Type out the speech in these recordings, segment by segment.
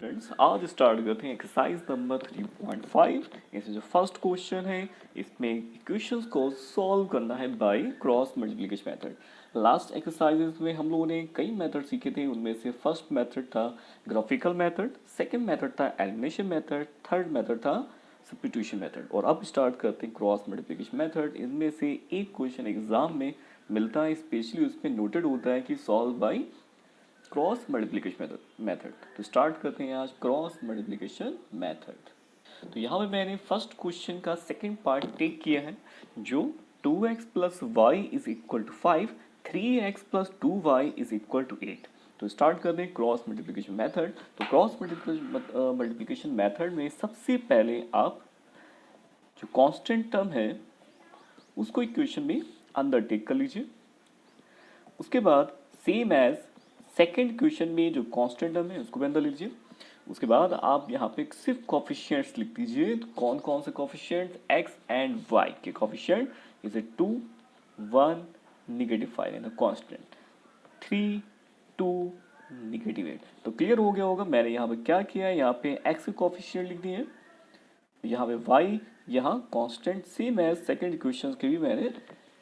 Friends आज start करते हैं एक्सरसाइज नंबर 3.5। इसमें जो फर्स्ट क्वेश्चन है इसमें इक्वेशंस को सॉल्व करना है by cross multiplication method. Last exercises में हम लोगों ने कई मेथड सीखे थे, उनमें से फर्स्ट मेथड था ग्राफिकल मेथड, सेकंड मेथड था एलिमिनेशन मेथड, थर्ड मेथड था सब्स्टिट्यूशन मेथड। और अब स्टार्ट करते हैं क्रॉस मल्टीप्लिकेशन मेथड। इनमें से एक क्वेश्चन एग्जाम में मिलता है, स्पेशली उसमें नोटेड होता है कि solve by cross multiplication method. तो स्टार्ट करते हैं आज क्रॉस मल्टीप्लिकेशन मेथड। तो यहाँ पे मैंने फर्स्ट क्वेश्चन का सेकंड पार्ट टेक किया है, जो 2x plus y is equal to 5, 3x plus 2y is equal to 8। तो स्टार्ट करते हैं क्रॉस मल्टीप्लिकेशन मेथड। तो क्रॉस मल्टीप्लिकेशन मेथड में सबसे पहले आप जो कांस्टेंट टर्म है उसको इक्वेशन में अंदर टेक कर लीजिए। उसके बाद सेम एज सेकेंड क्वेश्चन में जो कांस्टेंट टर्म है उसको भी अंदर लीजिए। उसके बाद आप यहाँ पे सिर्फ कोफिशिएंट्स लिख दीजिए। तो कौन कौन से कोफिशिएंट्स? एक्स एंड वाई के कोफिशिएंट इज 2, 1, -5 एंड कांस्टेंट 3, 2, -8। तो क्लियर हो गया होगा मैंने यहाँ पे क्या किया है, यहाँ पे एक्स के कोफिशिएंट लिख दिए, यहाँ पे वाई, यहाँ constant same as second equation के भी मैंने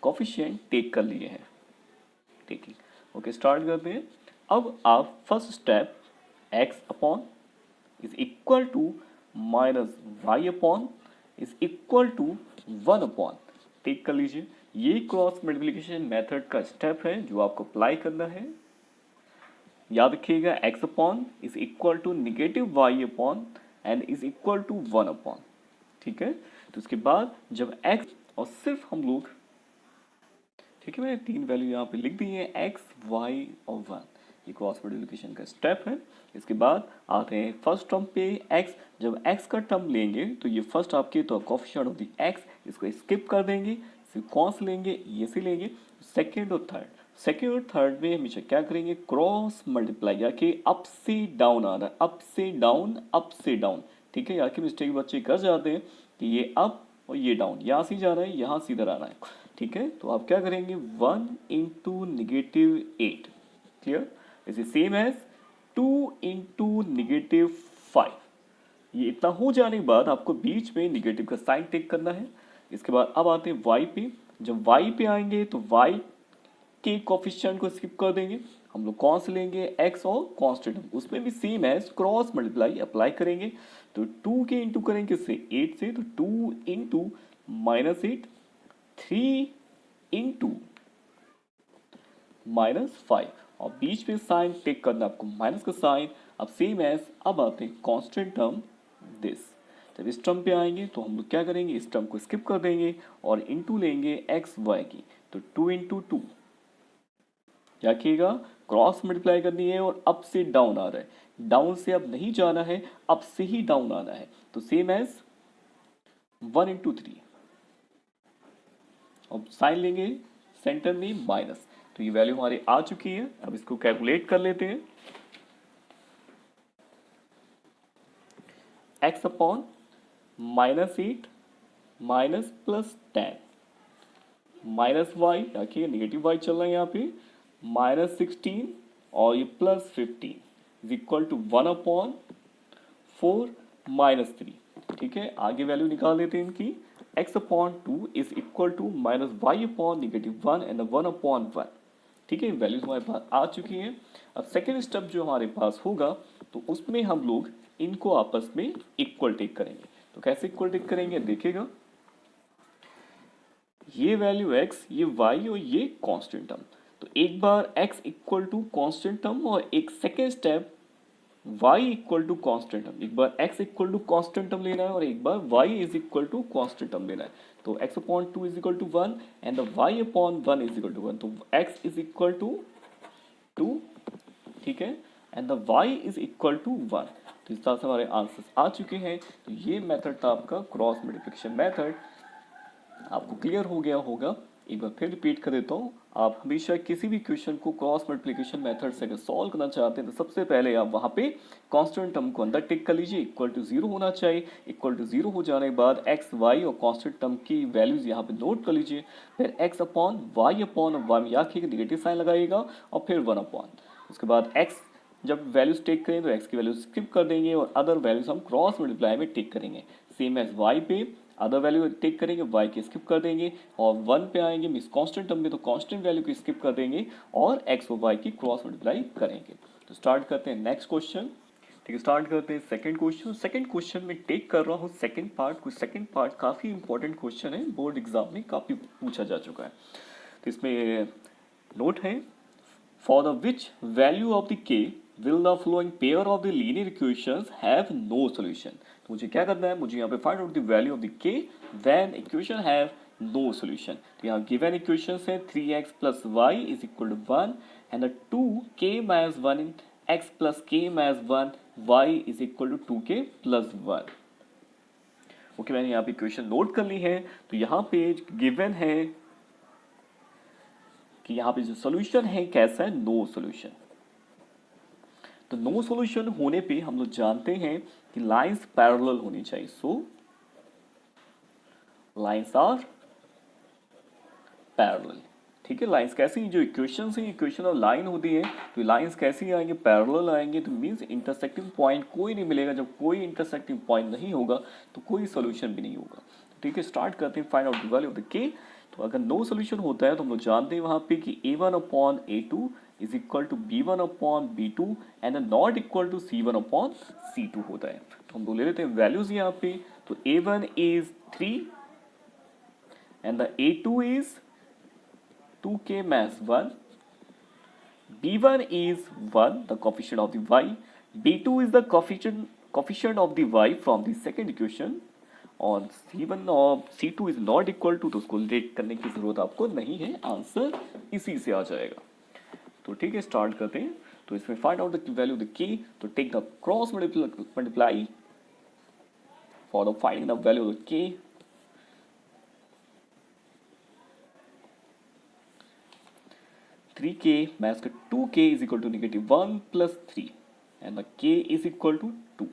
कोफिशिएंट टेक कर लिए हैं। ठीक है, ओके स्टार्ट करते हैं। अब आप first step x upon is equal to minus y upon is equal to 1 upon take कर लीजिए। ये क्रॉस मल्टीप्लिकेशन मेथड का स्टेप है जो आपको अप्लाई करना है। याद रखिएगा x upon is equal to negative y upon and is equal to 1 upon. ठीक है, तो उसके बाद जब x और सिर्फ हम लोग, ठीक है, मैंने तीन वैल्यू यहाँ पे लिख दी है, x, y और 1। ये क्रॉस मल्टीप्लिकेशन का स्टेप है। इसके बाद आते हैं फर्स्ट टर्म पे x। जब x का टर्म लेंगे तो ये फर्स्ट आपके तो कोफिशिएंट ऑफ द x, इसको स्किप कर देंगे, फिर कौन लेंगे, ये से लेंगे। सेकेंड और थर्ड में हमेशा क्या करेंगे, क्रॉस मल्टीप्लाई, या कि अप से डाउन आ रहा है, अप से डाउन, अप से डाउन। ठीक है, या कि मिस्टेक बच्चे कर जाते हैं कि ये अप और ये डाउन, यहाँ से जा रहा है, यहाँ से इधर आ रहा है। ठीक है, तो आप क्या करेंगे, 1 into -8। Clear, is same as 2 into -5। ये इतना हो जाने के बाद आपको बीच में निगेटिव का साइन टेक करना है। इसके बाद अब आते हैं y पे। जब y पे आएंगे तो y के कोफिशिएंट को स्किप कर देंगे, हम लोग कौन से लेंगे, x और कांस्टेंट, उसमें भी same as cross multiply apply करेंगे। तो 2 के इंटू करेंगे किससे, 8 से, तो 2 इंटू -8, 3 इंटू -5, और बीच में साइन टेक करना आपको माइनस का साइन। अब सेम एज अब आते हैं कांस्टेंट टर्म दिस। जब इस टर्म पे आएंगे तो हम लोग क्या करेंगे, इस टर्म को स्किप कर देंगे और इंटू लेंगे एक्स वाई की। तो 2 इंटू 2, क्या किएगा, क्रॉस मल्टीप्लाई करनी है और अप से डाउन आ रहा है, डाउन से अब नहीं जाना है, अप से ही डाउन आना है। तो सेम एज 1 इंटू 3, अब साइन लेंगे सेंटर में माइनस। तो ये वैल्यू हमारी आ चुकी है। अब इसको कैलकुलेट कर लेते हैं। x upon -8 minus plus 10 minus y, देखिए नेगेटिव वाई चल रहा है यहाँ पे, -16 और ये +15 इज इक्वल टू 1 अपॉन 4 -3। ठीक है, आगे वैल्यू निकाल लेते हैं इनकी। x upon 2 is equal to minus y upon -1 and 1 upon 1। ठीक है, वैल्यूज हमारे पास आ चुकी हैं। अब सेकेंड स्टेप जो हमारे पास होगा तो उसमें हम लोग इनको आपस में इक्वल टेक करेंगे। तो कैसे इक्वल टेक करेंगे देखिएगा, ये वैल्यू x, ये y और ये कांस्टेंट टर्म। तो एक बार x equal to constant term और एक second step y equal to constant term. एक बार x equal to constant term लेना है और एक बार y is equal to constant term लेना है। तो x upon 2 is equal to 1 and y upon 1 is equal to 1। तो x इज इक्वल टू 2, ठीक है, and the y is equal to 1। तो इस तरह से हमारे आंसर्स आ चुके हैं। तो ये मेथड था आपका क्रॉस मल्टीप्लिकेशन मेथड। आपको क्लियर हो गया होगा। एक बार फिर रिपीट कर देता हूँ, आप हमेशा किसी भी क्वेश्चन को क्रॉस मल्टीप्लिकेशन मेथड से अगर सॉल्व करना चाहते हैं तो सबसे पहले आप वहाँ पे कांस्टेंट टर्म को अंदर टिक कर लीजिए, इक्वल टू 0 होना चाहिए। इक्वल टू 0 हो जाने के बाद एक्स वाई और कांस्टेंट टर्म की वैल्यूज यहाँ पे नोट कर लीजिए। फिर एक्स अपॉन वाई में याद रखिएगा नेगेटिव साइन लगाइएगा और फिर 1 अपॉन, उसके बाद एक्स जब वैल्यूज टेक करें तो एक्स की वैल्यू स्किप कर देंगे और अदर वैल्यूज हम क्रॉस मल्टीप्लाई में टेक करेंगे। सेम एज वाई पे अदर वैल्यू टेक करेंगे, वाई की स्किप कर देंगे और 1 पे आएंगे मीन्स कांस्टेंट टर्म में तो कांस्टेंट वैल्यू की स्किप कर देंगे और एक्स और वाई की क्रॉस मल्टीप्लाई करेंगे। तो स्टार्ट करते हैं नेक्स्ट क्वेश्चन। ठीक है, स्टार्ट करते हैं सेकंड क्वेश्चन। सेकंड क्वेश्चन में टेक कर रहा हूँ सेकंड पार्ट को। सेकंड पार्ट काफ़ी इंपॉर्टेंट क्वेश्चन है, बोर्ड एग्जाम में काफ़ी पूछा जा चुका है। तो इसमें नोट है, for the which value of the k will the following pair of the linear equations have no solution. तो मुझे क्या करना है, मुझे यहाँ पे find out the value of the k when equation have no solution. तो यहाँ गिवन इक्वेशंस है 3x plus y is equal to 1 and the 2k minus 1 in x plus k minus 1 y is equal to 2k plus 1। Okay, मैंने यहाँ पे equation note कर ली है। तो यहाँ पे गिवन है कि यहाँ पे जो सॉल्यूशन है कैसा है, नो सॉल्यूशन। तो नो सॉल्यूशन होने पे हम लोग जानते हैं कि लाइंस पैरेलल होनी चाहिए। सो लाइंस आर पैरेलल। ठीक है, लाइंस कैसी, जो इक्वेशन है इक्वेशन और लाइन होती है तो लाइंस कैसी आएंगे, पैरेलल आएंगे। तो मीन्स इंटरसेक्टिंग पॉइंट कोई नहीं मिलेगा। जब कोई इंटरसेक्टिंग पॉइंट नहीं होगा तो कोई सॉल्यूशन भी नहीं होगा। ठीक है, स्टार्ट करते हैं find out the value of the k. तो अगर नो सॉल्यूशन होता है तो हम लोग जानते हैं वहाँ पे कि a1 upon a2 is equal to b1 upon b2 and not equal to c1 upon c2 होता है। तो हम लोग ले लेते हैं वैल्यूज यहाँ पे। तो a1 is 3 and the a2 is 2k minus 1, b1 is 1, the coefficient of the y, b2 is the coefficient of the y from the second equation और c1 और c2 is not equal to, तो उसको late करने की जरूरत आपको नहीं है, आंसर इसी से आ जाएगा। तो ठीक है, स्टार्ट करते हैं। तो इसमें find out the value the k, तो take the cross multiply for the finding the value of the k. 3k minus का 2k is equal to -1 plus 3 and the k is equal to 2।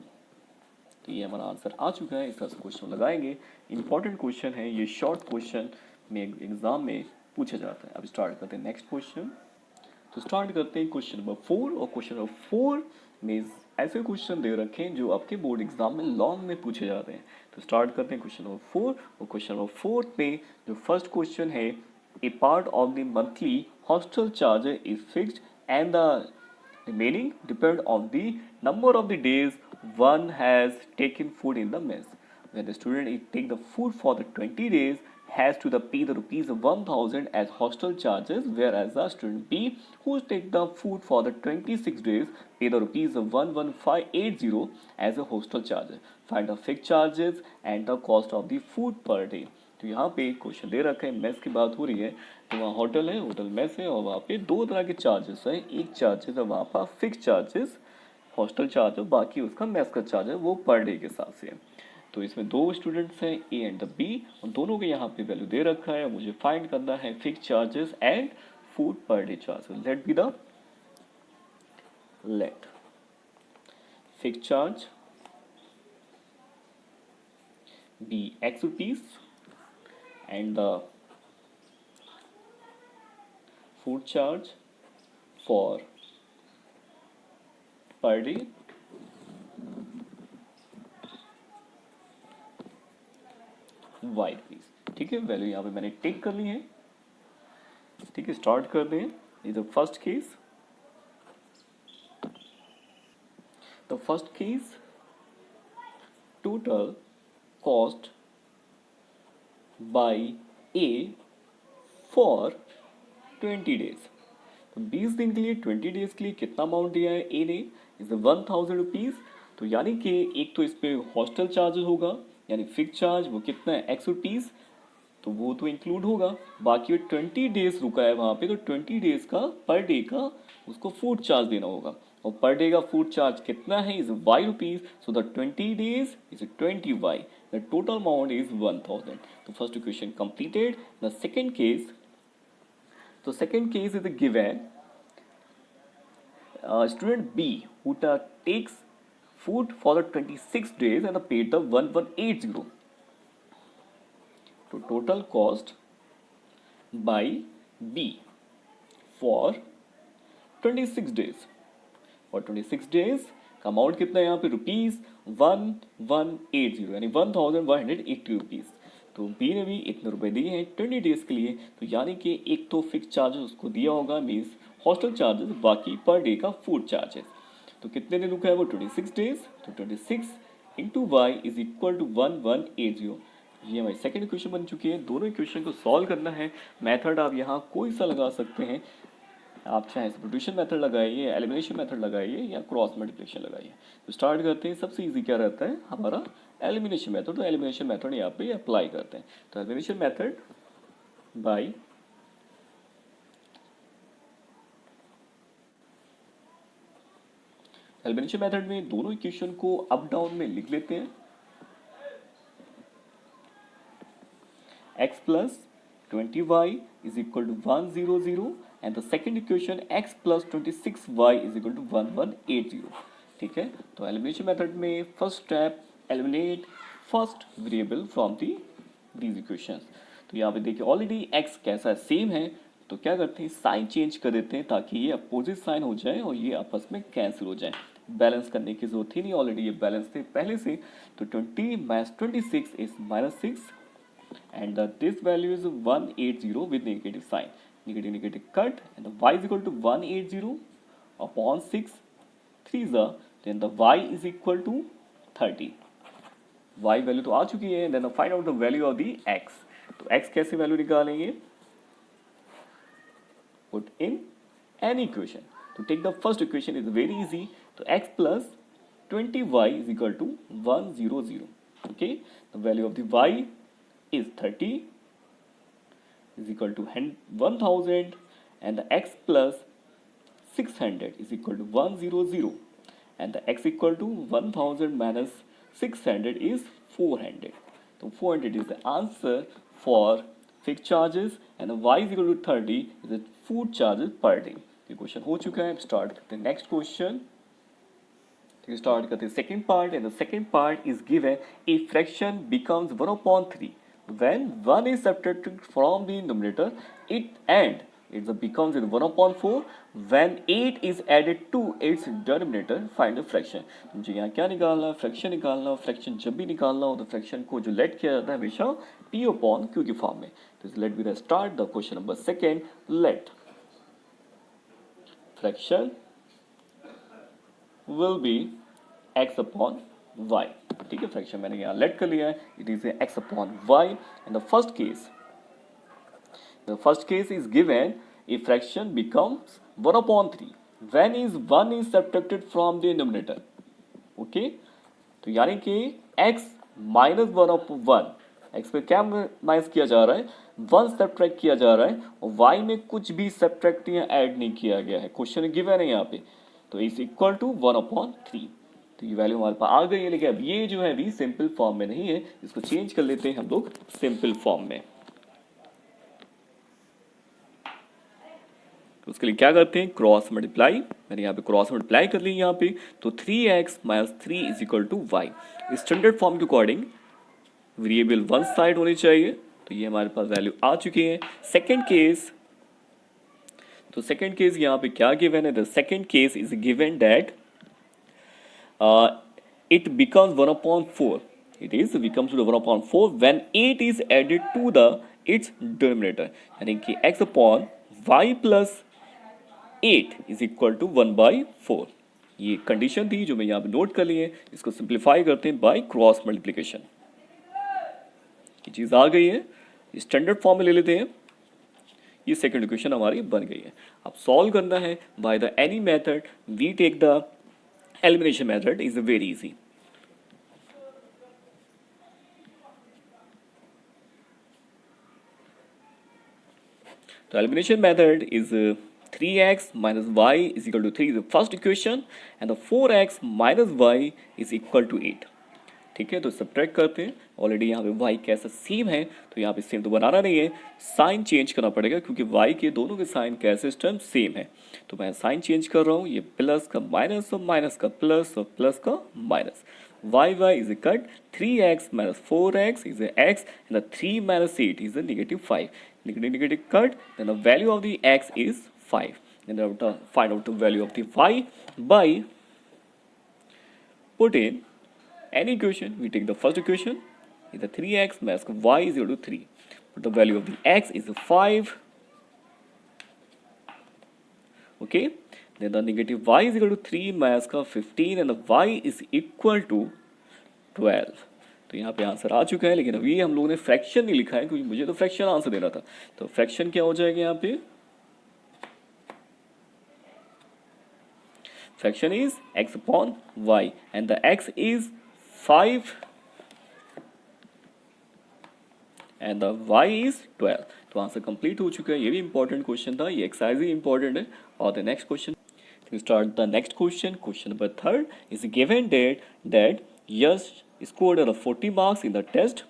तो ये हमारा answer आ चुका है। इस तरह से क्वेश्चन लगाएंगे। इंपॉर्टेंट क्वेश्चन है ये, शॉर्ट क्वेश्चन में एग्जाम में पूछा जाता है। अब स्टार्ट करते हैं नेक्स्ट क्वेश्चन। तो स्टार्ट करते हैं क्वेश्चन नंबर 4 और क्वेश्चन नंबर 4 में ऐसे क्वेश्चन दे रखे हैं जो आपके बोर्ड एग्जाम में लॉन्ग में पूछे जाते हैं। तो स्टार्ट करते हैं क्वेश्चन नंबर 4 और क्वेश्चन नंबर 4 में जो फर्स्ट क्वेश्चन है, a part of the monthly hostel charge is fixed and the remaining depend on the number of the days one has taken food in the mess. When the student take the food for the 20 days has to pay the rupees 1000 as hostel charges, whereas the student B who take the food for the 26 days pay the rupees 11580 as a hostel charges. Find the fixed charges and the cost of the food per day. तो यहाँ पे question दे रखा है, mess की बात हो रही है। तो वहाँ होटल है, होटल मेस है और वहाँ पे दो तरह के चार्जेस है। एक चार्जेस है वहाँ पर फिक्स चार्जेस, हॉस्टल चार्ज, और बाकी उसका मेस का चार्ज है वो पर डे के हिसाब से है। तो इसमें दो स्टूडेंट्स हैं ए एंड द बी और दोनों के यहाँ पे वैल्यू दे रखा है। मुझे फाइंड करना है fixed charges and food per day charges. Let be the let fix charge be x rupees and the food charge for per day y rupees। ठीक है, वैल्यू यहाँ पे मैंने टेक कर ली है। ठीक है, स्टार्ट कर दें। Is the first case. The first case, total cost by A for 20 days. तो 20 दिन के लिए, 20 डेज के लिए कितना अमाउंट दिया है ए ने, इज 1000 रुपीज़। तो यानी कि एक तो इस पर हॉस्टल चार्जेस होगा यानी फिक्स चार्ज, वो कितना है x रुपीज़, तो वो तो इंक्लूड होगा। बाकी 20 डेज रुका है वहाँ पे, तो 20 डेज का पर डे का उसको फूड चार्ज देना होगा और पर डे का फूड चार्ज कितना है, is y rupees. So the 20 days is 20y, the total amount is 1000। तो first equation completed। The second case, so second case is given student B who takes food for the 26 days and paid the 1180। तो total cost by B for 26 days और 26 days का amount कितना है यहाँ पे ₹1180 यानी 1180 rupees. तो B ने भी इतने रुपए दिए हैं 20 डेज के लिए, तो यानी कि एक तो फिक्स चार्जेस उसको दिया होगा, मीन्स हॉस्टल चार्जेस, बाकी पर डे का फूड चार्जेस। तो कितने दिन रुका है वो 26 डेज, तो 26 into y is equal to 1180। ये हमारी सेकेंड इक्वेशन बन चुकी है। दोनों इक्वेशन को सॉल्व करना है। मेथड आप यहाँ कोई सा लगा सकते हैं, आप चाहे सब्स्टिट्यूशन मेथड लगाइए, एलिमिनेशन मेथड लगाइए या क्रॉस मल्टीप्लिकेशन लगाइए। तो स्टार्ट करते हैं। सबसे इजी क्या रहता है हमारा एलिमिनेशन मेथड, तो एलिमिनेशन मेथड यहाँ पे अप्लाई करते हैं। तो elimination method by elimination method में दोनों इक्वेशन को अप डाउन में लिख लेते हैं। x plus 20y is equal to 100 and the second equation x plus 26y is equal to 1180। ठीक है, तो एलिमिनेशन मेथड में first step eliminate first variable from these equations. तो यहाँ पे देखिए ऑलरेडी x कैसा है, सेम है, तो क्या करते हैं साइन चेंज कर देते हैं ताकि ये अपोजिट साइन हो जाए और ये आपस में कैंसिल हो जाए। बैलेंस करने की जरूरत ही नहीं, ऑलरेडी ये बैलेंस थे पहले से। तो 20 minus 26 is -6 and this value is 180 with negative sign, negative cut, and the y is equal to 180 upon 6 3s are, then the y is equal to 30। y value तो आ चुकी है, then find out the value of the x। तो x कैसे value निकालेंगे, put in any equation। to take the first equation is very easy, तो x plus 20y is equal to 100। okay, the value of the y is 30 is equal to 1000 and the x plus 600 is equal to 100 and the x equal to 1000 minus 600 is 400। तो 400 is the answer for fixed charges and the y is equal to 30 is the food charges per day। ये question हो चुका है। Start करते हैं next question. Start करते हैं second part and the second part is given a fraction becomes 1/3 when 1 is subtracted from the numerator it becomes 1/4 when 8 is added to its denominator। find the fraction। मुझे यहाँ क्या निकालना है, fraction निकालना। Fraction जब भी निकालना हो तो फ्रैक्शन को जो लेट किया जाता है हमेशा p/q की फॉर्म में। तो let be start the question number second. Let fraction will be x upon y। ठीक है, फ्रैक्शन मैंने यहाँ लेट कर लिया है, it is x upon y and the first case is given a fraction becomes 1/3 when 1 is subtracted from the numerator। Okay, तो यानी कि x minus 1/1, x पे क्या माइनस किया जा रहा है, 1 सब्ट्रैक्ट किया जा रहा है और y में कुछ भी सब्ट्रैक्ट या ऐड नहीं किया गया है। क्वेश्चन गिवन है यहाँ पे, तो इज इक्वल टू 1/3। तो ये वैल्यू हमारे पास आ गई है, लेकिन अब ये जो है अभी सिंपल फॉर्म में नहीं है, इसको चेंज कर लेते हैं हम लोग सिंपल फॉर्म में। तो उसके लिए क्या करते हैं, क्रॉस मल्टीप्लाई। मैंने यहाँ पे क्रॉस मल्टीप्लाई कर ली यहाँ पे, तो 3x minus 3 is equal to y. Standard form के अकॉर्डिंग वेरिएबल वन साइड होनी चाहिए, तो ये हमारे पास वैल्यू आ चुकी है। सेकेंड केस, तो सेकेंड केस यहाँ पे क्या गिवन है, the second case is given that it becomes 1/4। it is becomes to 1/4 when 8 is added to the its denominator, यानी कि x upon y plus 8 is equal to 1/4। ये condition थी जो मैं यहाँ पे नोट कर ली है। इसको सिंप्लीफाई करते हैं बाय क्रॉस मल्टीप्लिकेशन। ये चीज़ आ गई है, स्टैंडर्ड फॉर्म में ले लेते हैं। ये सेकंड इक्वेशन हमारी बन गई है। अब सॉल्व करना है by the any method, we take the elimination method is very easy। तो elimination method is 3x minus y is equal to 3 is the first equation and the 4x minus y is equal to 8। ठीक है, तो subtract करते हैं। Already यहाँ पे y कैसा same है, तो यहाँ पे सेम तो बनाना नहीं है, साइन चेंज करना पड़ेगा क्योंकि y के दोनों के साइन कैसे इस टाइम सेम है। तो मैं साइन चेंज कर रहा हूँ, ये प्लस का माइनस और माइनस का प्लस और प्लस का minus. y is a cut 3x minus 4x is a x and the 3 minus 8 is a -5। negative cut, then the value of the x is 5। then after find out the value of the y by put in any equation. We take the first equation is the 3x minus y is equal to 3. But the value of the x is 5. Okay, then the negative y is equal to 3 minus का 15 and the y is equal to 12. तो यहाँ पे answer आ चुका है, लेकिन अभी हम लोगों ने फ्रैक्शन नहीं लिखा है क्योंकि मुझे तो फ्रैक्शन आंसर देना था. तो फ्रैक्शन क्या हो जाएगा यहाँ पे? Fraction is x upon y and the x is 5 and the y is 12. तो आंसर कंप्लीट हो चुका है. ये भी इंपॉर्टेंट क्वेश्चन था, ये एक्सरसाइज ही इंपॉर्टेंट है. और the next question, start the next question. Question number 3 is given that Yash scored 40 marks in the test,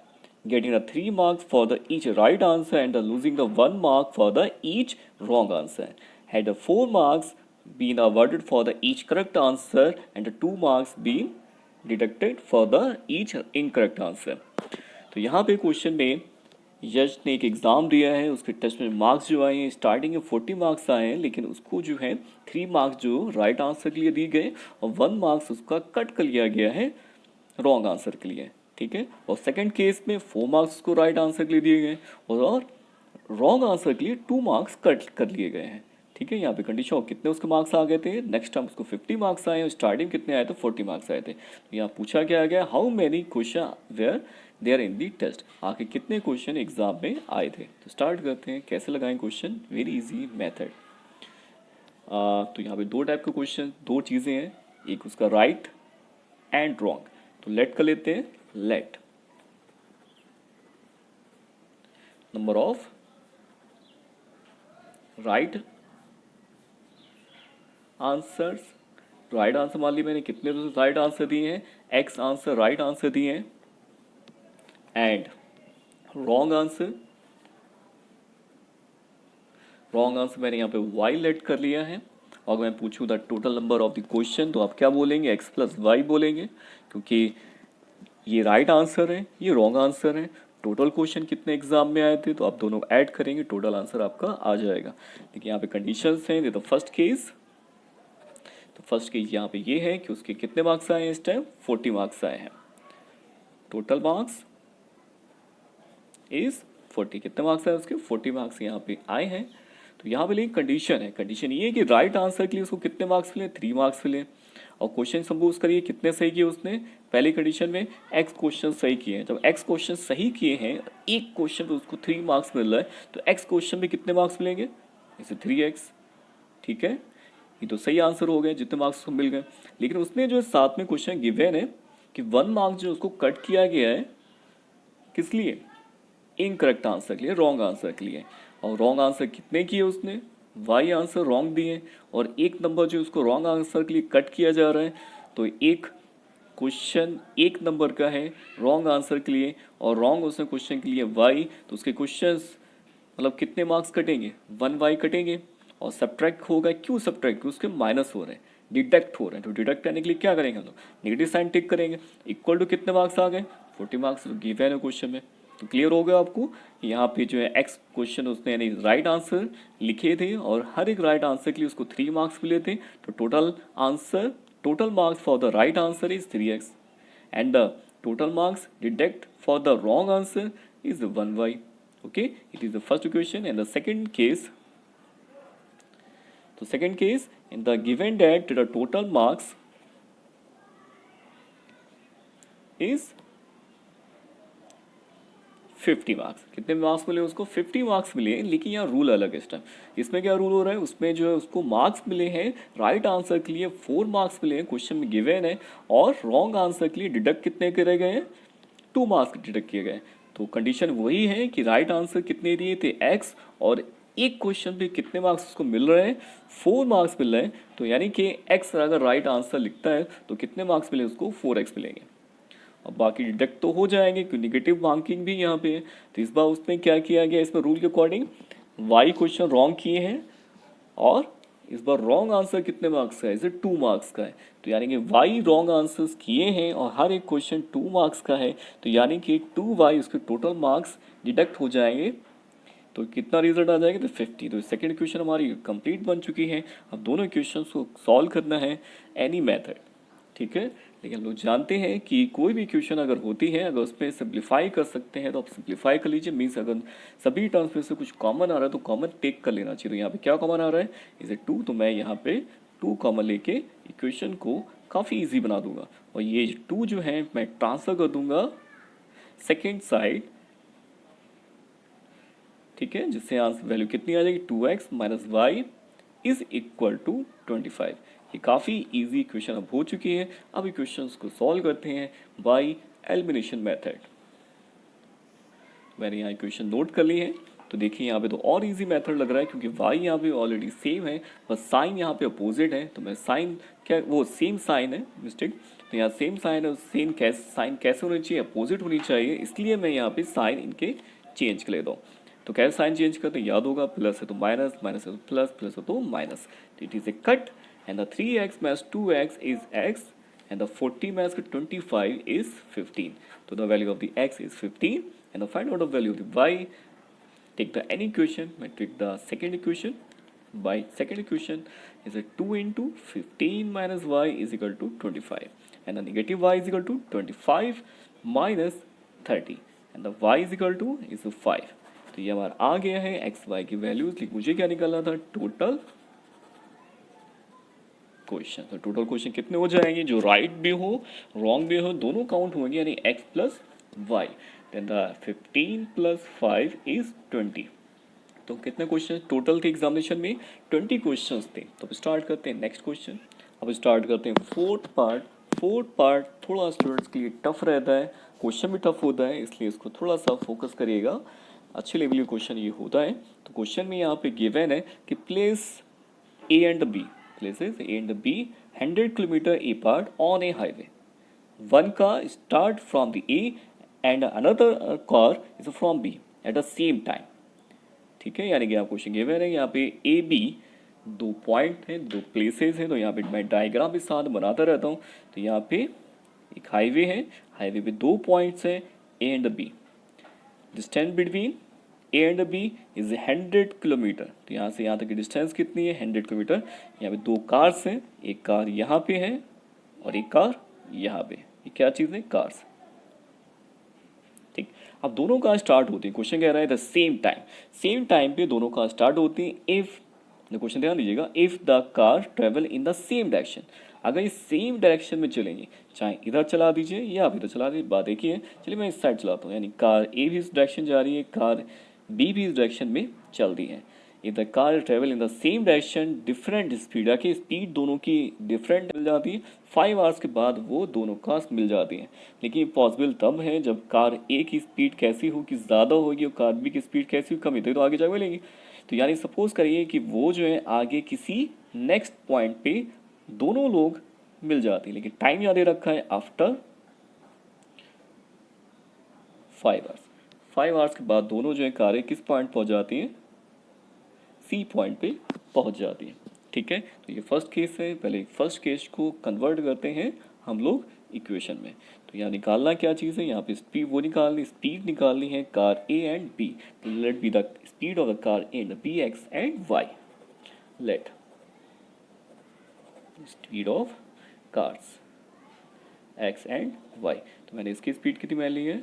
getting 3 marks for the each right answer and losing the 1 mark for the each wrong answer. Had 4 marks been awarded for the each correct answer and 2 marks been deducted for the each incorrect answer. तो यहाँ पे question में यश ने एक exam दिया है, उसके test में मार्क्स जो आए हैं स्टार्टिंग में 40 मार्क्स आए हैं, लेकिन उसको जो है 3 मार्क्स जो राइट आंसर के लिए दिए गए और 1 मार्क्स उसका कट कर लिया गया है रॉन्ग आंसर के लिए. ठीक है. और सेकंड केस में 4 मार्क्स उसको राइट आंसर के लिए दिए गए और रॉन्ग आंसर के लिए 2 मार्क्स कट कर लिए गए हैं. ठीक है. यहाँ पे कंडीशन और कितने उसके मार्क्स आ गए थे, नेक्स्ट टाइम उसको 50 मार्क्स आए और स्टार्टिंग कितने आए थे, 40 मार्क्स आए थे. यहाँ पूछा क्या गया, how many question were there in the test, आके कितने क्वेश्चन एग्जाम में आए थे. तो स्टार्ट करते हैं कैसे लगाएं क्वेश्चन. Very easy method. तो यहाँ पे 2 टाइप के क्वेश्चन, 2 चीज़ें हैं, एक उसका राइट एंड रॉन्ग. तो लेट कर लेते हैं. Let number of right answers. Right answer मान ली मैंने कितने राइट आंसर दिए हैं, x आंसर राइट आंसर दिए हैं एंड रॉन्ग आंसर मैंने यहाँ पे y लेट कर लिया है. और मैं पूछूँ the total number of the question तो आप क्या बोलेंगे, x प्लस वाई बोलेंगे, क्योंकि ये राइट आंसर है, ये रॉन्ग आंसर है. टोटल क्वेश्चन कितने एग्जाम में आए थे तो आप दोनों ऐड करेंगे, टोटल आंसर आपका आ जाएगा. देखिए यहाँ पे कंडीशंस हैं. तो फर्स्ट केस, तो फर्स्ट केस यहाँ पे ये है कि उसके कितने मार्क्स आए हैं इस टाइम, 40 मार्क्स आए हैं. Total marks is 40. कितने मार्क्स आए उसके, 40 मार्क्स यहाँ पे आए हैं. तो यहाँ पे लेकिन कंडीशन है, कंडीशन ये है कि राइट आंसर के लिए उसको कितने मार्क्स मिले, 3 मार्क्स मिले. और क्वेश्चन सपोज करिए कितने सही किए उसने, पहली कंडीशन में x क्वेश्चन सही किए हैं. जब x क्वेश्चन सही किए हैं, एक क्वेश्चन पे उसको 3 मार्क्स मिल रहा है, तो x क्वेश्चन में कितने मार्क्स मिलेंगे, जैसे 3x. ठीक है, ये तो सही आंसर हो गए जितने मार्क्स उसको मिल गए. लेकिन उसने जो साथ में क्वेश्चन गिवन है कि 1 मार्क्स जो उसको कट किया गया है, किस लिए, इनकरेक्ट आंसर के लिए, रॉन्ग आंसर के लिए. और रॉन्ग आंसर कितने किए उसने, वाई आंसर रॉन्ग दिए और 1 नंबर जो उसको रॉन्ग आंसर के लिए कट किया जा रहा है. तो एक क्वेश्चन 1 नंबर का है रॉन्ग आंसर के लिए और रॉन्ग उसने क्वेश्चन के लिए वाई, तो उसके क्वेश्चंस मतलब कितने मार्क्स कटेंगे, 1 वाई कटेंगे. और सब्ट्रैक्ट होगा, क्यों सब्ट्रैक्ट, उसके माइनस हो रहे हैं, डिडक्ट हो रहे हैं. तो डिडक्ट करने के लिए क्या करेंगे हम लोग, नेगेटिव साइन टिक करेंगे. इक्वल टू कितने मार्क्स आ गए, 40 मार्क्स गिवन है क्वेश्चन में. तो क्लियर हो गया आपको. यहाँ पे जो है x क्वेश्चन उसने यानी राइट आंसर लिखे थे और हर एक राइट आंसर के लिए उसको 3 मार्क्स मिले थे. तो total marks for the right answer is 3x and the total marks deduct for the wrong answer is 1y. Okay, it is the first equation. And the second case, तो second case in the given that the total marks is 50 marks. कितने marks मिले उसको, 50 marks मिले हैं. लेकिन यहाँ rule अलग है इस टाइम. इसमें क्या रूल हो रहा है, उसमें जो है उसको मार्क्स मिले हैं राइट आंसर के लिए 4 मार्क्स मिले हैं, क्वेश्चन में गिवन है. और रॉन्ग आंसर के लिए डिडक्ट कितने करे गए हैं, 2 मार्क्स डिडक्ट किए गए. तो कंडीशन वही है कि राइट आंसर कितने दिए थे, x, और एक क्वेश्चन पे कितने मार्क्स उसको मिल रहे हैं, 4 मार्क्स मिल रहे हैं. तो यानी कि x अगर राइट आंसर लिखता है तो कितने मार्क्स मिले उसको, 4x मिलेंगे. अब बाकी डिडक्ट तो हो जाएंगे क्योंकि निगेटिव मार्किंग भी यहाँ पे है. तो इस बार उसने क्या किया गया, इसमें रूल के अकॉर्डिंग y क्वेश्चन रॉन्ग किए हैं और इस बार रॉन्ग आंसर कितने मार्क्स का है, इसे 2 मार्क्स का है. तो यानी कि y रॉन्ग आंसर्स किए हैं और हर एक क्वेश्चन 2 मार्क्स का है. तो यानी कि 2y उसके टोटल मार्क्स डिडक्ट हो जाएंगे. तो कितना रिजल्ट आ जाएगा, तो 50। तो सेकंड इक्वेशन हमारी कंप्लीट बन चुकी है। अब दोनों इक्वेशन को सॉल्व करना है एनी मेथड, ठीक है। लेकिन हम लोग जानते हैं कि कोई भी इक्वेशन अगर होती है, अगर उसमें सिंप्लीफाई कर सकते हैं तो आप सिंप्लीफाई कर लीजिए। मीन्स अगर सभी टर्म्स में से कुछ कॉमन आ रहा है तो कॉमन टेक कर लेना चाहिए। तो यहाँ पे क्या कॉमन आ रहा है, इज ए 2, तो मैं यहाँ पे 2 कॉमन लेके इक्वेशन को काफ़ी ईजी बना दूंगा। और ये 2 जो है मैं ट्रांसफर कर दूंगा सेकेंड साइड, ठीक है, जिससे यहाँ वैल्यू कितनी आ जाएगी, 2x minus y is equal to 25। ये काफ़ी इजी इक्वेशन अब हो चुकी है। अब इक्वेशंस को सॉल्व करते हैं बाय एलिमिनेशन मेथड। मैंने यहाँ इक्वेशन नोट कर ली है। तो देखिए यहाँ पे तो और इजी मेथड लग रहा है, क्योंकि y यहाँ पे ऑलरेडी सेम है, बस साइन यहाँ पे अपोजिट है। तो मैं साइन क्या, वो सेम साइन है, मिस्टेक। तो यहाँ सेम साइन है, साइन कैसे होनी चाहिए, अपोजिट होनी चाहिए, इसलिए मैं यहाँ पे साइन इनके चेंज कर लेता हूँ। तो कैसे साइन चेंज करते हैं, याद होगा, प्लस है तो माइनस, माइनस है तो प्लस, प्लस है तो minus. It is a cut and the 3x minus 2x is x and the 40 minus 25 is 15. So the value of the x is 15 and the find out the value of the y. Take the any equation, I take the second equation. By second equation is a 2 into 15 minus y is equal to 25 and the negative y is equal to 25 minus 30 and the y is equal to is 5. तो ये हमारा आ गया है x Y की values. मुझे क्या निकालना था, टोटल क्वेश्चन। तो टोटल क्वेश्चन कितने हो जाएंगे, जो राइट भी हो रॉन्ग भी हो दोनों काउंट होंगे, यानी x plus y. Then the 15 plus 5 is 20। तो कितने क्वेश्चन टोटल थे एग्जामिनेशन में, 20 क्वेश्चंस थे। तो अब स्टार्ट करते हैं नेक्स्ट क्वेश्चन। अब स्टार्ट करते हैं फोर्थ पार्ट। फोर्थ पार्ट थोड़ा स्टूडेंट्स के लिए टफ रहता है, क्वेश्चन भी टफ होता है, इसलिए इसको थोड़ा सा फोकस करिएगा। अच्छे लेवल का क्वेश्चन ये होता है। तो क्वेश्चन में यहाँ पे गिवन है कि place A and B, places A and B 100 kilometer apart on a highway. One car start from the A and another car is from B at the same time. ठीक है, यानी कि आप क्वेश्चन गिवन है यहाँ पे A B दो point है, दो प्लेसेस हैं। तो यहाँ पे मैं डायग्राम के साथ बनाता रहता हूँ। तो यहाँ पे एक हाईवे है, हाईवे पे दो पॉइंट्स हैं A and B। Distance between A and B is 100 kilometre. तो यहाँ से यहाँ तक की डिस्टेंस कितनी है, 100 किलोमीटर। यहाँ पे दो कार्स हैं, एक कार यहाँ पे है और एक कार यहाँ पे। ये क्या चीज़ है, कार्स। ठीक, अब दोनों कार स्टार्ट होती है, क्वेश्चन कह रहा है द सेम टाइम पे दोनों कार स्टार्ट होती हैं। इफ क्वेश्चन ध्यान दीजिएगा, if the car travel in the same direction, अगर ये सेम डायरेक्शन में चलेंगे, चाहे इधर चला दीजिए या आप इधर चला दीजिए, बात देखिए। चलिए मैं इस साइड चलाता हूँ, यानी कार ए भी इस डायरेक्शन जा रही है, कार बी भी इस डायरेक्शन में चल रही है। If the car travel in the same direction different speed, आके स्पीड दोनों की डिफरेंट मिल जाती है। 5 आवर्स के बाद वो दोनों कार्स मिल जाती हैं। लेकिन पॉसिबल तब है जब कार ए की स्पीड कैसी होगी, ज़्यादा होगी, और कार बी की स्पीड कैसी होगी, कम ही, तो आगे जाके मिलेंगी। तो यानी सपोज करिए कि वो जो है आगे किसी नेक्स्ट पॉइंट पे दोनों लोग मिल जाती है, लेकिन टाइम याद रखा है आफ्टर 5 आवर्स। 5 आवर्स के बाद दोनों जो है कारें किस पॉइंट पहुंच जाती हैं, सी पॉइंट पे पहुंच जाती हैं। ठीक है, तो ये फर्स्ट केस है। पहले फर्स्ट केस को कन्वर्ट करते हैं हम लोग इक्वेशन में। तो यहाँ निकालना क्या चीज़ है, यहाँ पे स्पीड निकालनी है कार ए एंड बी। तो let be the speed of the car A and B x and y. Let speed of cars x and y. तो मैंने इसकी स्पीड कितनी मान ली है,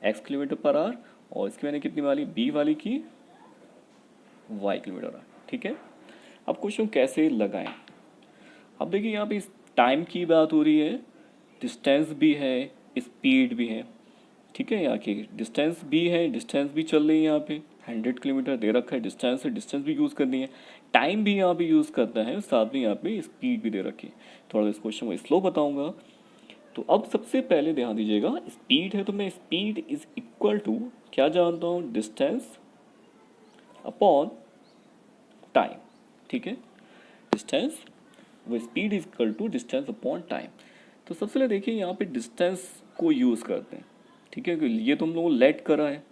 x किलोमीटर पर आवर, और इसकी मैंने कितनी वाली, b वाली की y किलोमीटर आवर। ठीक है, अब क्वेश्चन कैसे लगाएं। अब देखिए यहाँ पे इस टाइम की बात हो रही है, डिस्टेंस भी है, स्पीड भी है। ठीक है, यहाँ की डिस्टेंस भी है, डिस्टेंस भी चल रही है, यहाँ पे 100 किलोमीटर दे रखा है, डिस्टेंस है, डिस्टेंस भी यूज़ करनी है, टाइम भी यहाँ पे यूज़ करना है, साथ में यहाँ पे स्पीड भी दे रखी है। थोड़ा इस क्वेश्चन को स्लो बताऊँगा। तो अब सबसे पहले ध्यान दीजिएगा, स्पीड है तो मैं स्पीड इज इक्वल टू क्या जानता हूँ, डिस्टेंस अपॉन टाइम। ठीक है, डिस्टेंस वो speed is equal to distance upon time. तो सबसे पहले देखिए यहाँ पे डिस्टेंस को यूज़ करते हैं। ठीक है, ये तो हम लोगों लेट करा है,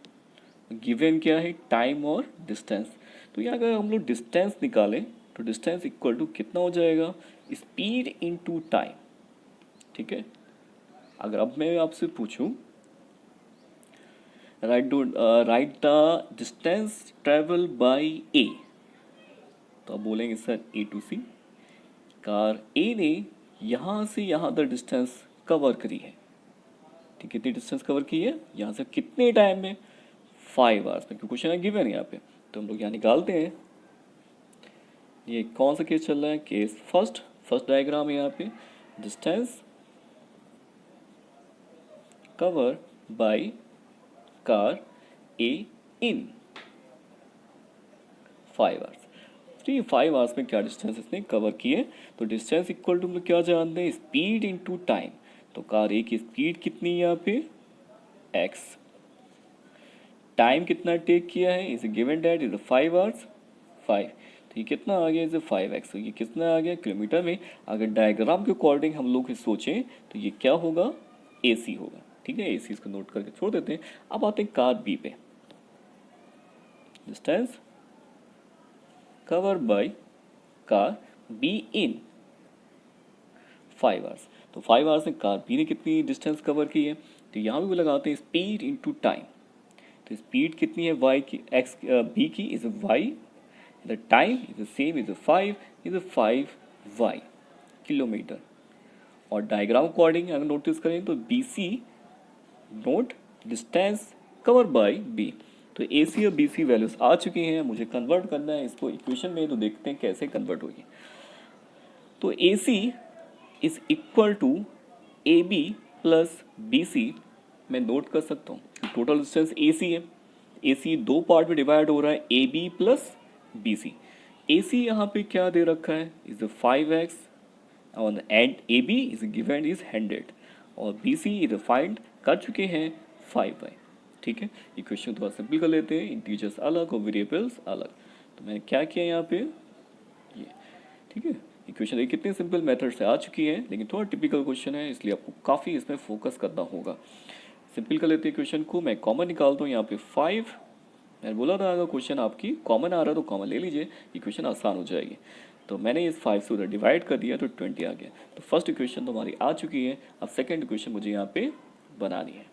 गिवन क्या है, टाइम और डिस्टेंस। तो यहाँ अगर हम लोग डिस्टेंस निकालें तो डिस्टेंस इक्वल टू कितना हो जाएगा, स्पीड इनटू टाइम। ठीक है, अगर अब मैं आपसे पूछूं right the distance travel by A. तो आप बोलेंगे sir A to C. Car A ने यहाँ से यहाँ तक डिस्टेंस कवर करी है, ठीक, कितनी डिस्टेंस कवर की है यहाँ से कितने टाइम में, 5 आवर्स में, क्योंकि क्वेश्चन है गिवन यहाँ पे। तो हम लोग यहाँ निकालते हैं। ये कौन सा केस चल रहा है, केस फर्स्ट डायग्राम है यहाँ पे, distance cover by car A in 5 hours. तो ये 5 आवर्स में क्या डिस्टेंस इसने कवर किए। तो डिस्टेंस इक्वल टू हम लोग क्या जानते हैं, स्पीड इनटू टाइम। तो कार ए की स्पीड कितनी है यहाँ पे, x, टाइम कितना टेक किया है, is given that is 5 hours 5। तो ये कितना आ गया, इज 5x। तो ये कितना आ गया किलोमीटर में। अगर डायग्राम के अकॉर्डिंग हम लोग सोचें तो ये क्या होगा, AC होगा, ठीक है। AC इसको नोट करके छोड़ देते हैं। अब आते हैं कार बी पे, distance cover by car be in 5 hours. तो 5 आवर्स में कार बी ने कितनी डिस्टेंस कवर की है। तो यहाँ भी वो लगाते हैं स्पीड इनटू टाइम। तो स्पीड कितनी है वाई की, एक्स बी की is y, the time is same is 5 y kilometre. और डायग्राम अकॉर्डिंग अगर नोटिस करें तो B C note distance cover by B. तो ए सी और बी सी वैल्यूज आ चुकी हैं, मुझे कन्वर्ट करना है इसको इक्वेशन में। तो देखते हैं कैसे कन्वर्ट होगी। तो A C is equal to A B plus B C, मैं नोट कर सकता हूँ टोटल डिस्टेंस ए सी है। ए सी 2 पार्ट में डिवाइड हो रहा है, A B plus B C. A C यहाँ पे क्या दे रखा है, इज 5x और and A B is given is 100 और बी सी इज फाइंड कर चुके हैं 5y, ठीक है। इक्वेशन थोड़ा सिंपल कर लेते हैं, इंटीजर्स अलग और वेरिएबल्स अलग। तो मैंने क्या किया यहाँ पे ये, ठीक है। इक्वेशन देखिए कितने सिंपल मेथड से आ चुकी है, लेकिन थोड़ा टिपिकल क्वेश्चन है इसलिए आपको काफ़ी इसमें फोकस करना होगा। सिंपल कर लेते हैं क्वेश्चन को, मैं कॉमन निकालता हूँ यहाँ पे 5। मैंने बोला था अगर क्वेश्चन आपकी कॉमन आ रहा है तो कॉमन ले लीजिए, इक्वेशन आसान हो जाएगी। तो मैंने इस 5 से उधर डिवाइड कर दिया तो 20 आ गया। तो फर्स्ट इक्वेशन तो हमारी आ चुकी है। अब सेकेंड इक्वेशन मुझे यहाँ पे बनानी है।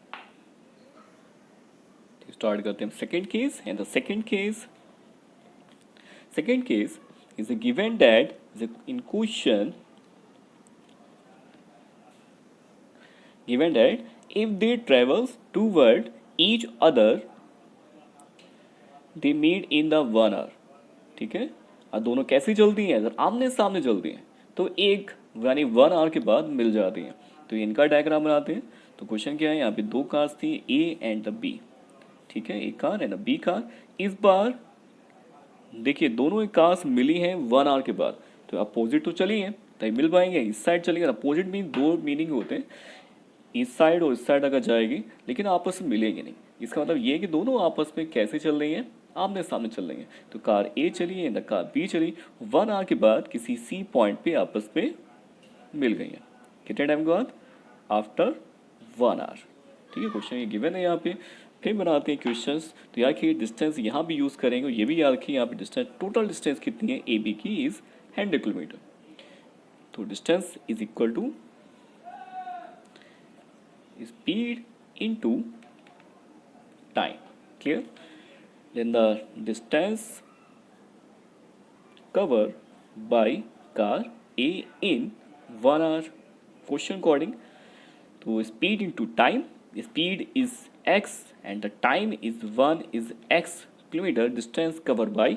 स्टार्ट करते हैं second case. And the second case is given that in question given that if they travels toward each other they meet in the 1 hour, ठीक है। और दोनों कैसी चलती हैं, अगर आमने सामने चलती हैं तो एक यानी 1 आवर के बाद मिल जाती हैं। तो इनका डायग्राम बनाते हैं। तो क्वेश्चन क्या है, यहाँ पे 2 कार्स थी ए एंड द बी, ठीक है, ए कार एंड बी कार। इस बार देखिए दोनों कार्स मिली हैं 1 आवर के बाद। तो अपोजिट तो चली हैं तभी मिल पाएंगे, इस साइड चलेंगे। अपोजिट मीन 2 मीनिंग होते हैं, इस साइड और इस साइड अगर जाएगी लेकिन आपस में मिलेंगे नहीं। इसका मतलब ये है कि दोनों आपस में कैसे चल रही हैं, आमने सामने चल रही हैं। तो कार ए चली है, कार बी चली, 1 आवर के बाद किसी सी पॉइंट पे आपस में मिल गई हैं। कितने टाइम के बाद, आफ्टर 1 आवर, ठीक है। क्वेश्चन ये गिवन है यहाँ पे। फिर बनाते हैं क्वेश्चंस। तो याद रखिए डिस्टेंस यहाँ भी यूज़ करेंगे, ये भी याद रखिए यहाँ पे डिस्टेंस, टोटल डिस्टेंस कितनी है ए बी की इज 100 किलोमीटर। तो distance is equal to speed into time, clear. Then the distance cover by car A in 1 hour, question according. तो speed into time, speed is x and the time is 1 is x kilometer distance covered by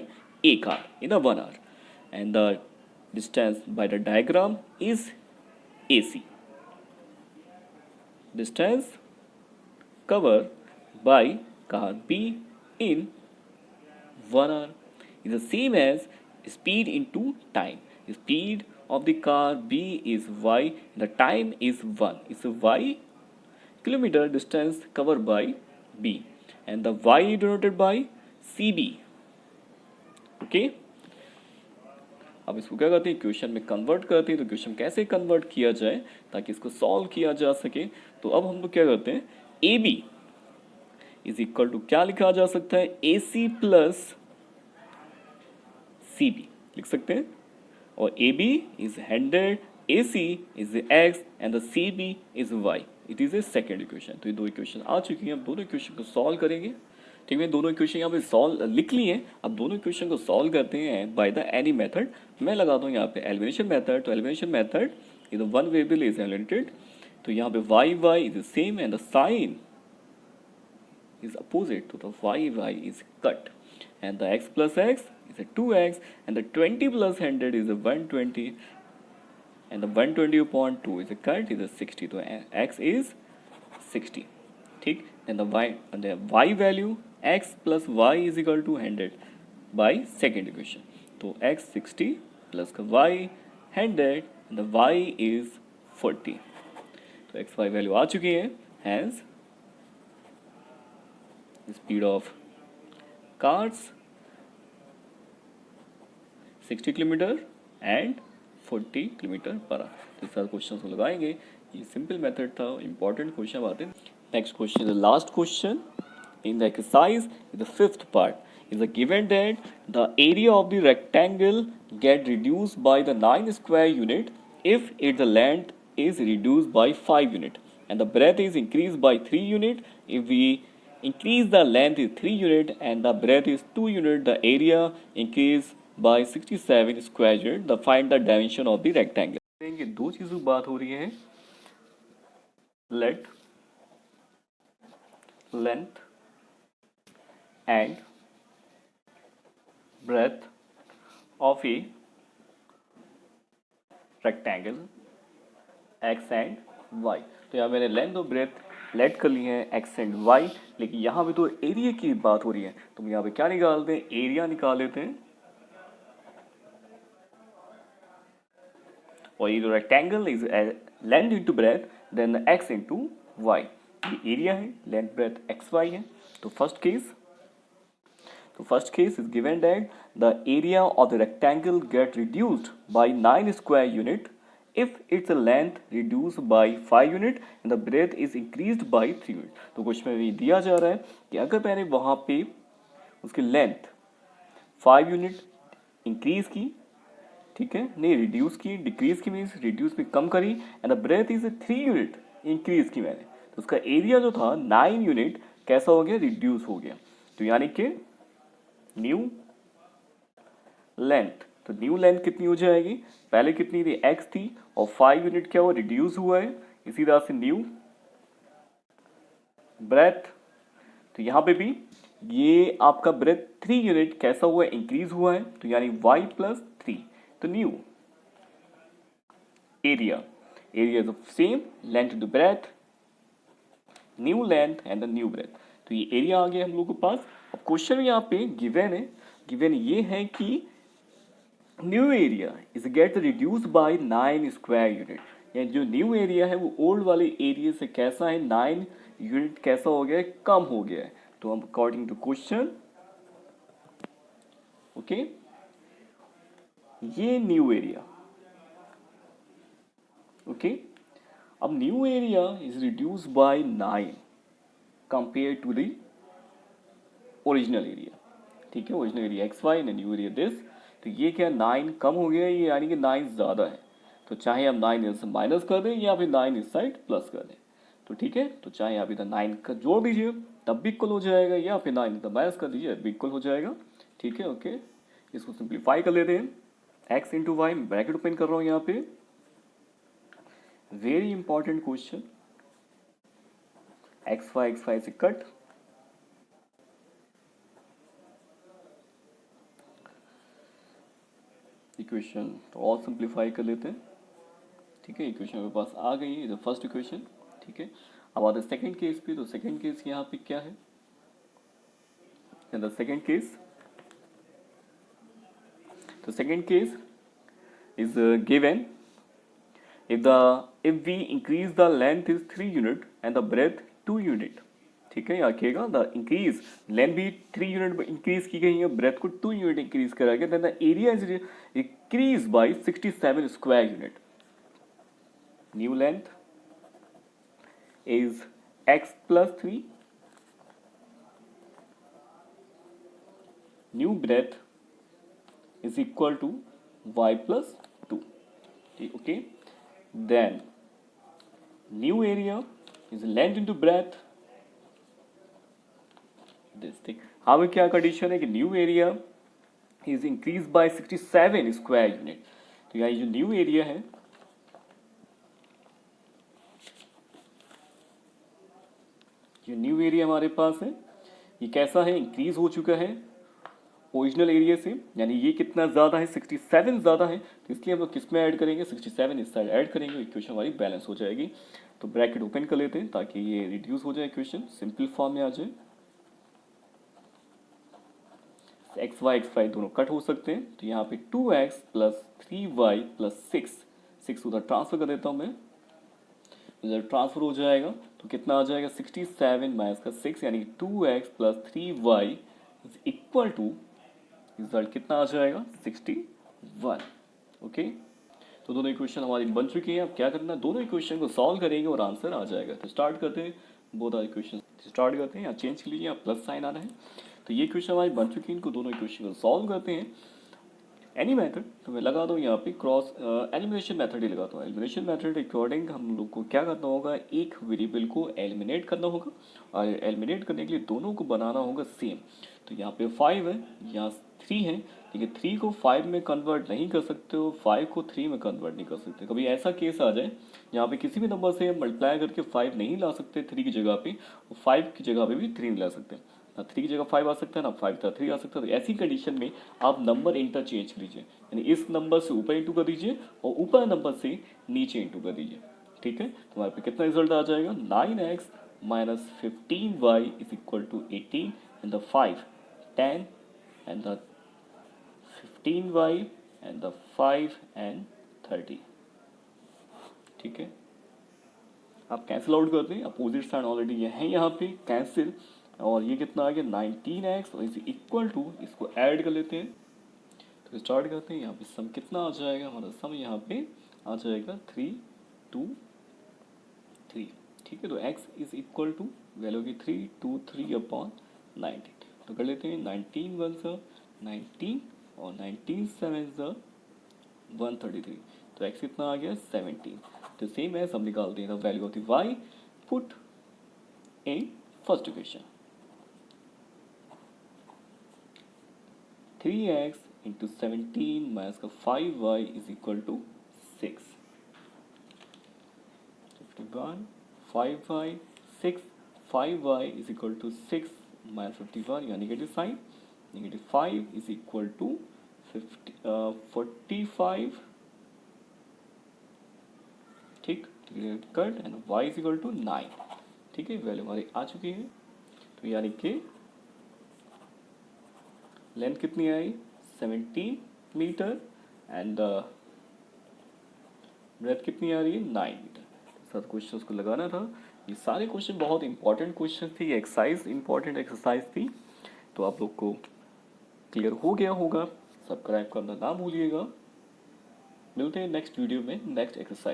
a car in a 1 hour, and the distance by the diagram is AC. Distance covered by car B in 1 hour is the same as speed into time. Speed of the car B is y, the time is 1 is y kilometer distance covered by B, and the y denoted by CB, okay। अब इसको क्या करते हैं, question में convert करते हैं। तो question कैसे कन्वर्ट किया जाए ताकि इसको सॉल्व किया जा सके। तो अब हम लोग क्या करते हैं, A B is equal to क्या लिखा जा सकता है, ए सी प्लस सी बी लिख सकते हैं। और A B is 100 AC is x and the CB is y. It is a second equation. तो ये दो इक्वेशन आ चुकी हैं, अब दोनों इक्वेशन को सॉल्व करेंगे। ठीक है, दोनों इक्वेशन यहाँ पे सॉल्व लिख ली हैं, अब दोनों इक्वेशन को सॉल्व करते हैं बाय द एनी मेथड। मैं लगा दूँ यहाँ पे एलिमिनेशन मेथड, तो elimination method is one variable is eliminated, तो यहाँ पे y is same and the sign is opposite, to the y is cut, and the x plus x is a 2x, and the 20 plus 100 is a 120, and the 120 upon 2 is a cut, is a 60, so x is 60. ठीक, and the y value x plus y is equal to 100 by second equation, तो x 60 plus y 100 and the y is 40, तो x y value आ चुकी है। hence the speed of cars 60 kilometre and 40 kilometre per hour. तो इस सारे question को लगाएंगे, ये सिंपल मेथड था, इंपॉर्टेंट क्वेश्चन आते हैं। Next question, the last question in the exercise, the fifth part is given that the area of the rectangle get reduced by the 9 square unit if its length is reduced by 5 unit and the breadth is increased by 3 unit. If we increase the length is 3 unit and the breadth is 2 unit, the area increase by 67 square unit. The find the dimension of the rectangle. ये दो चीज़ों की बात हो रही है, let length and breadth of a rectangle x and y। तो यहाँ मैंने लेंथ और ब्रेथ लेट कर ली है x एंड y, लेकिन यहाँ पे तो एरिया की बात हो रही है, तो हम यहाँ पे क्या निकालते हैं, एरिया निकाल लेते हैं। और ये जो rectangle is length into breadth then x into y, ये एरिया है, लेंथ ब्रेथ एक्स वाई है। तो first case is given that the area of the rectangle get reduced by 9 square unit if its length reduced by 5 unit and the breadth is increased by 3 unit। तो question में ये दिया जा रहा है कि अगर मैंने वहाँ पे उसकी लेंथ 5 यूनिट इंक्रीज की, ठीक है, नहीं रिड्यूस की, डिक्रीज की मीन्स रिड्यूस में कम करी, and the breadth is 3 unit increase की मैंने, तो उसका एरिया जो था 9 यूनिट कैसा हो गया, रिड्यूस हो गया। तो यानी कि न्यू लेंथ, तो न्यू लेंथ कितनी हो जाएगी, पहले कितनी थी x थी और 5 यूनिट क्या हुआ, रिड्यूस हुआ है, इसी तरह से न्यू ब्रेथ, तो यहाँ पे भी ये आपका ब्रेथ 3 यूनिट कैसा हुआ है, इंक्रीज हुआ है, तो यानी y प्लस 3, तो new area is same length to the breadth, new length and the new breadth, तो ये एरिया आ गया हम लोग के पास। अब क्वेश्चन में यहाँ पे गिवन है, गिवन ये है कि new area is get reduce by 9 square unit, यानी जो न्यू एरिया है वो ओल्ड वाले एरिया से कैसा है, 9 यूनिट कैसा हो गया है, कम हो गया है। तो हम अकॉर्डिंग टू क्वेश्चन, ओके, ये न्यू एरिया, ओके, अब new area is reduce by 9 compare to the original area, ठीक है, original area x y and new area this, तो ये क्या 9 कम हो गया, ये यानी कि 9 ज़्यादा है, तो चाहे हम 9 इधर से माइनस कर दें या फिर 9 इस साइड प्लस कर दें, तो ठीक है, तो चाहे आप इधर 9 का जोड़ दीजिए तब भी इक्वल हो जाएगा, या फिर 9 इधर माइनस कर दीजिए भी इक्वल हो जाएगा, ठीक है, ओके। इसको सिंप्लीफाई कर लेते हैं, x into y, bracket open कर रहा हूँ यहाँ पे, very important question, x y से कट, इक्वेशन तो और सिंप्लीफाई कर लेते हैं, ठीक है, इक्वेशन मेरे पास आ गई है, फर्स्ट इक्वेशन, ठीक है। अब आते हैं सेकेंड केस पे, तो सेकेंड केस यहाँ पे क्या है, द सेकेंड केस, तो second case is given if we increase the length is 3 unit and the breadth 2 unit, ठीक है, रखिएगा द इंक्रीज लेंथ भी 3 यूनिट इंक्रीज की गई है, ब्रेथ को 2 यूनिट इंक्रीज करा गया, then the area is increase by 67 square unit, new length is x plus 3, new breadth is equal to y plus 2, ठीक, okay. then new area is length into breadth. This thing. हमें क्या condition है कि new area is increase by 67 square unit. तो यहाँ जो new area है, जो न्यू एरिया हमारे पास है ये कैसा है, इंक्रीज हो चुका है ओरिजिनल एरिया से, यानी ये कितना ज़्यादा है, 67 ज़्यादा है. तो इसलिए हम लोग किस में ऐड करेंगे, 67 इस साइड ऐड करेंगे, इक्वेशन हमारी बैलेंस हो जाएगी. तो ब्रैकेट ओपन कर लेते हैं ताकि ये रिड्यूस हो जाए, इक्वेशन सिंपल फॉर्म में आ जाए. एक्स वाई दोनों कट हो सकते हैं. तो यहाँ पे 2x प्लस 3y प्लस 6 उधर ट्रांसफर कर देता हूँ मैं, इधर ट्रांसफर हो जाएगा. तो कितना आ जाएगा, 67 माइनस का 6 यानी 2x plus 3y is equal to, result कितना आ जाएगा, 61. ओके, तो दोनों इक्वेशन हमारी बन चुकी हैं. अब क्या करना है, दोनों इक्वेशन को सॉल्व करेंगे और आंसर आ जाएगा. तो स्टार्ट करते हैं, बोथ आर इक्वेशन स्टार्ट करते हैं. यहाँ चेंज कर लीजिए, यहाँ प्लस साइन आ रहा है. तो ये इक्वेशन हमारी बन चुकी है, इनको दोनों इक्वेशन को सॉल्व करते हैं. एनी मेथड तो मैं लगा दूँ यहाँ पे क्रॉस एलिमिनेशन मेथड ही लगाता हूँ. एलिमिनेशन मेथड अकॉर्डिंग हम लोग को क्या करना होगा, एक वेरिएबल को एलिमिनेट करना होगा और एलिमिनेट करने के लिए दोनों को बनाना होगा सेम. तो यहाँ पे 5 है, यहाँ 3 है, ठीक है. 3 को 5 में कन्वर्ट नहीं कर सकते हो, 5 को 3 में कन्वर्ट नहीं कर सकते. कभी ऐसा केस आ जाए यहाँ पे किसी भी नंबर से मल्टीप्लाई करके 5 नहीं ला सकते 3 की जगह पे, 5 की जगह पे भी 3 ला सकते हैं. ना 3 की जगह 5 आ सकता है, ना 5 की जगह 3 आ सकता है. तो ऐसी कंडीशन में आप नंबर इंटरचेंज कीजिए, यानी इस नंबर से ऊपर इंटू कर दीजिए और ऊपर नंबर से नीचे इंटू कर दीजिए. ठीक है, तो हमारे पे कितना रिजल्ट आ जाएगा, 9x minus 15y is equal to 18 and the 5 10 and the 15y and the 5 and 30. ठीक है, आप कैंसिल आउट करते हैं, अपोजिट साइड ऑलरेडी ये है यहाँ पे कैंसिल, और ये कितना आ गया 19x और इज इक्वल टू, इसको ऐड कर लेते हैं. तो स्टार्ट करते हैं. यहाँ पे सम कितना आ जाएगा, हमारा सम यहाँ पे आ जाएगा 3 2 3. ठीक है, तो x is equal to value की 3 2 3 अपॉन 19. तो कर लेते हैं 19 वन सा 19 और 19 7 सा 133. तो x कितना आ गया 17. तो सेम है, हम निकालते हैं value of the y, put in first equation. 3x into 17 minus का 5y is equal to 6. 51 5y 6 5y is equal to 6 minus 51 या negative sign, negative 5 is equal to 45. ठीक, cut and y is equal to 9. ठीक है, value हमारी आ चुकी है. तो यानी कि लेंथ कितनी आई, 17 मीटर एंड ब्रेथ कितनी आ रही है, 9 मीटर. साथ क्वेश्चन को लगाना था. ये सारे क्वेश्चन बहुत इंपॉर्टेंट क्वेश्चन थी, एक्सरसाइज इंपॉर्टेंट एक्सरसाइज थी. तो आप लोग को क्लियर हो गया होगा. सब्सक्राइब करना ना भूलिएगा. मिलते हैं नेक्स्ट वीडियो में नेक्स्ट एक्सरसाइज.